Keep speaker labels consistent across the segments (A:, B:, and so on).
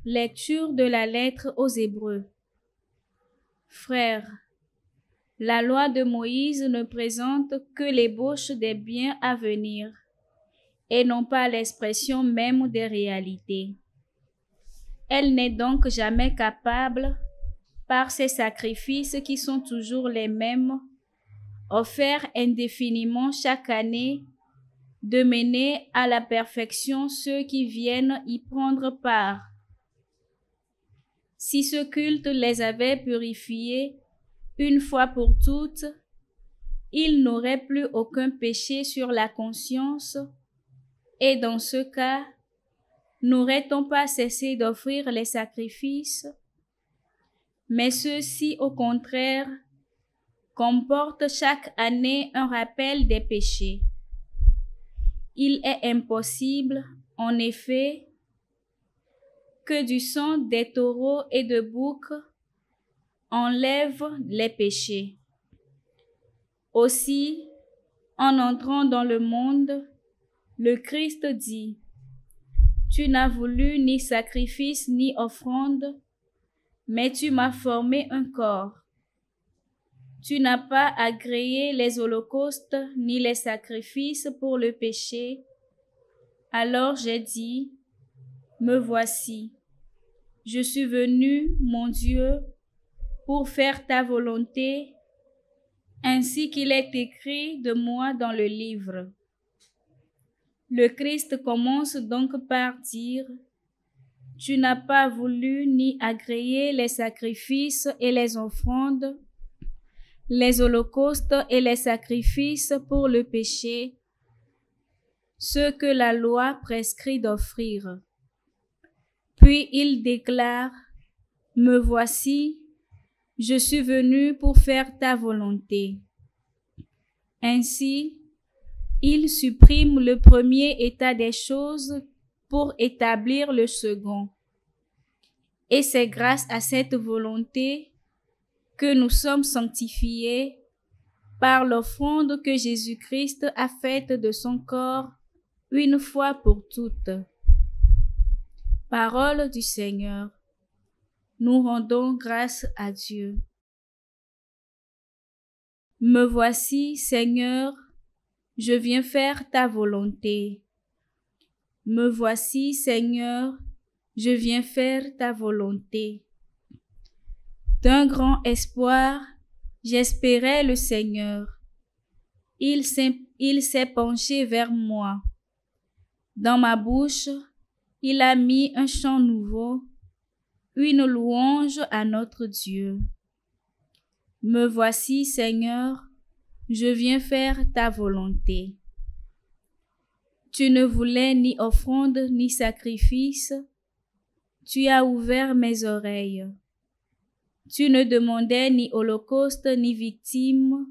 A: Lecture de la lettre aux Hébreux. Frères, la loi de Moïse ne présente que l'ébauche des biens à venir et non pas l'expression même des réalités. Elle n'est donc jamais capable, par ses sacrifices qui sont toujours les mêmes, offerts indéfiniment chaque année, de mener à la perfection ceux qui viennent y prendre part. Si ce culte les avait purifiés une fois pour toutes, ils n'auraient plus aucun péché sur la conscience, et dans ce cas, n'aurait-on pas cessé d'offrir les sacrifices? Mais ceux-ci, au contraire, comportent chaque année un rappel des péchés. Il est impossible, en effet, que du sang des taureaux et de boucs enlève les péchés. Aussi, en entrant dans le monde, le Christ dit: « Tu n'as voulu ni sacrifice ni offrande, mais tu m'as formé un corps. Tu n'as pas agréé les holocaustes ni les sacrifices pour le péché. Alors j'ai dit: Me voici. Je suis venu, mon Dieu, pour faire ta volonté, ainsi qu'il est écrit de moi dans le livre. » Le Christ commence donc par dire: « Tu n'as pas voulu ni agréer les sacrifices et les offrandes, les holocaustes et les sacrifices pour le péché, ce que la loi prescrit d'offrir. » Puis il déclare: « Me voici, je suis venu pour faire ta volonté. » Ainsi, il supprime le premier état des choses pour établir le second. Et c'est grâce à cette volonté que nous sommes sanctifiés par l'offrande que Jésus-Christ a faite de son corps une fois pour toutes. Parole du Seigneur. Nous rendons grâce à Dieu. Me voici, Seigneur, je viens faire ta volonté. Me voici, Seigneur, je viens faire ta volonté. D'un grand espoir, j'espérais le Seigneur. Il s'est penché vers moi. Dans ma bouche, il a mis un chant nouveau, une louange à notre Dieu. Me voici, Seigneur, je viens faire ta volonté. Tu ne voulais ni offrande ni sacrifice, tu as ouvert mes oreilles. Tu ne demandais ni holocauste ni victime,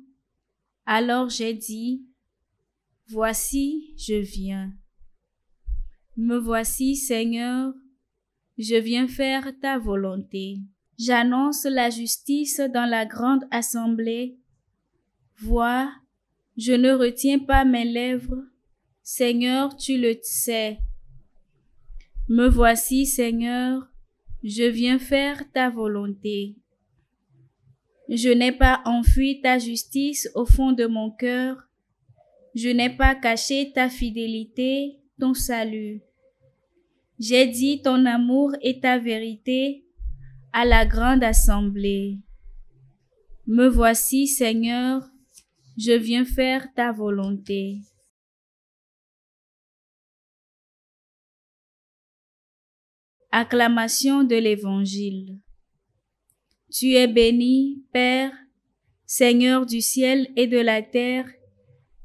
A: alors j'ai dit: Voici, je viens. Me voici, Seigneur, je viens faire ta volonté. J'annonce la justice dans la grande assemblée. Vois, je ne retiens pas mes lèvres. Seigneur, tu le sais. Me voici, Seigneur, je viens faire ta volonté. Je n'ai pas enfoui ta justice au fond de mon cœur. Je n'ai pas caché ta fidélité, ton salut. J'ai dit ton amour et ta vérité à la grande assemblée. Me voici, Seigneur, je viens faire ta volonté. Acclamation de l'Évangile. Tu es béni, Père, Seigneur du ciel et de la terre.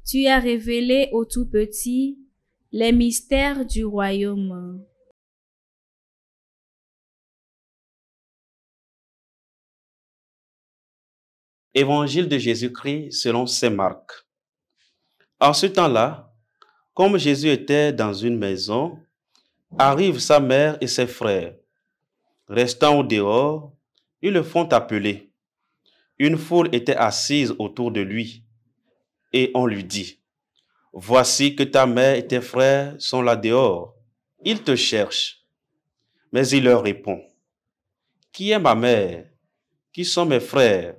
A: Tu as révélé au Tout-Petit les mystères du royaume.
B: Évangile de Jésus-Christ selon saint Marc. En ce temps-là, comme Jésus était dans une maison, arrivent sa mère et ses frères. Restant au dehors, ils le font appeler. Une foule était assise autour de lui, et on lui dit: « Voici que ta mère et tes frères sont là dehors. Ils te cherchent. » Mais il leur répond, « Qui est ma mère? Qui sont mes frères? »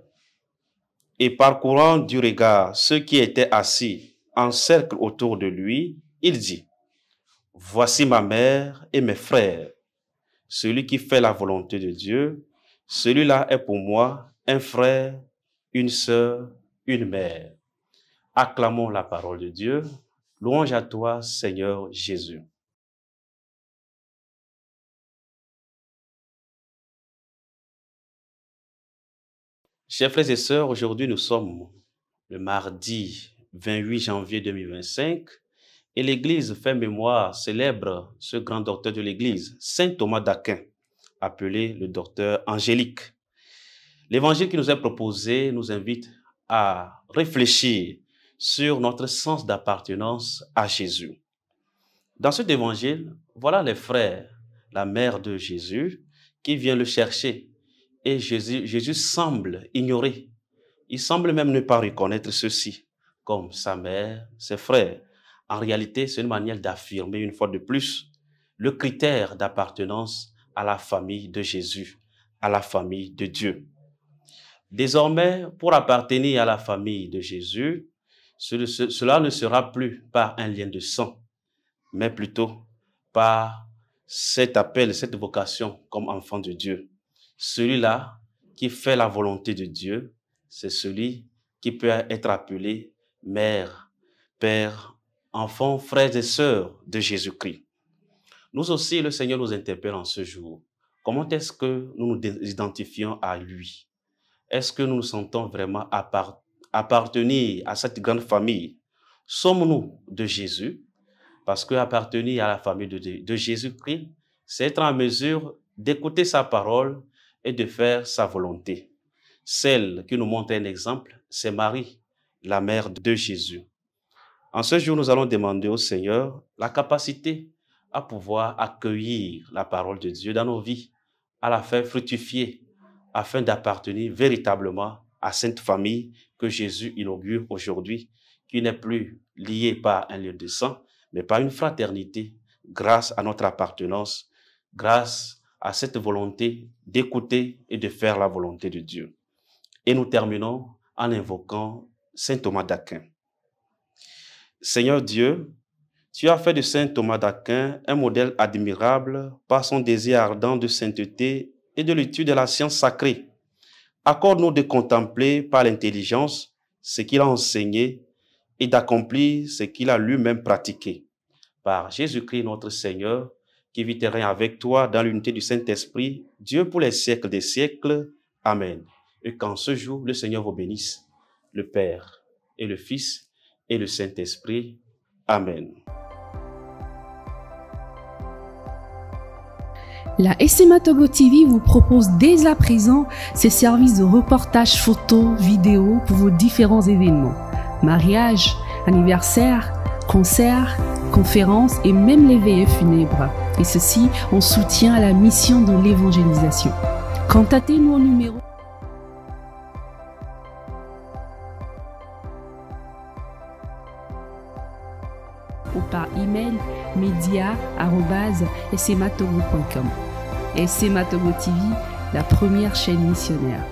B: Et parcourant du regard ceux qui étaient assis en cercle autour de lui, il dit, « Voici ma mère et mes frères. Celui qui fait la volonté de Dieu, celui-là est pour moi un frère, une sœur, une mère. » Acclamons la parole de Dieu. Louange à toi, Seigneur Jésus. Chers frères et sœurs, aujourd'hui nous sommes le mardi 28 janvier 2025 et l'Église fait mémoire, célèbre ce grand docteur de l'Église, Saint Thomas d'Aquin, appelé le docteur angélique. L'évangile qui nous est proposé nous invite à réfléchir sur notre sens d'appartenance à Jésus. Dans cet évangile, voilà les frères, la mère de Jésus, qui vient le chercher. Et Jésus semble ignorer. Il semble même ne pas reconnaître ceux-ci comme sa mère, ses frères. En réalité, c'est une manière d'affirmer une fois de plus le critère d'appartenance à la famille de Jésus, à la famille de Dieu. Désormais, pour appartenir à la famille de Jésus, cela ne sera plus par un lien de sang, mais plutôt par cet appel, cette vocation comme enfant de Dieu. Celui-là qui fait la volonté de Dieu, c'est celui qui peut être appelé mère, père, enfant, frères et sœurs de Jésus-Christ. Nous aussi, le Seigneur nous interpelle en ce jour. Comment est-ce que nous nous identifions à lui? Est-ce que nous nous sentons vraiment appartenir à cette grande famille? Sommes-nous de Jésus? Parce que appartenir à la famille de Jésus-Christ, c'est être en mesure d'écouter sa parole et de faire sa volonté. Celle qui nous montre un exemple, c'est Marie, la mère de Jésus. En ce jour, nous allons demander au Seigneur la capacité à pouvoir accueillir la parole de Dieu dans nos vies, à la faire fructifier, afin d'appartenir véritablement à cette famille que Jésus inaugure aujourd'hui, qui n'est plus liée par un lien de sang, mais par une fraternité, grâce à notre appartenance, grâce à cette volonté d'écouter et de faire la volonté de Dieu. Et nous terminons en invoquant Saint Thomas d'Aquin. Seigneur Dieu, tu as fait de Saint Thomas d'Aquin un modèle admirable par son désir ardent de sainteté et de l'étude de la science sacrée. Accorde-nous de contempler par l'intelligence ce qu'il a enseigné et d'accomplir ce qu'il a lui-même pratiqué. Par Jésus-Christ notre Seigneur, qui vit et règne avec toi dans l'unité du Saint-Esprit, Dieu pour les siècles des siècles. Amen. Et qu'en ce jour, le Seigneur vous bénisse, le Père et le Fils et le Saint-Esprit. Amen.
C: La SMA Togo TV vous propose dès à présent ses services de reportage photo, vidéo pour vos différents événements. Mariage, anniversaire, concerts, conférences et même les veillées funèbres. Et ceci en soutien à la mission de l'évangélisation. Contactez-nous au numéro ou par email media@smatogo.com. SMA Togo TV, la première chaîne missionnaire.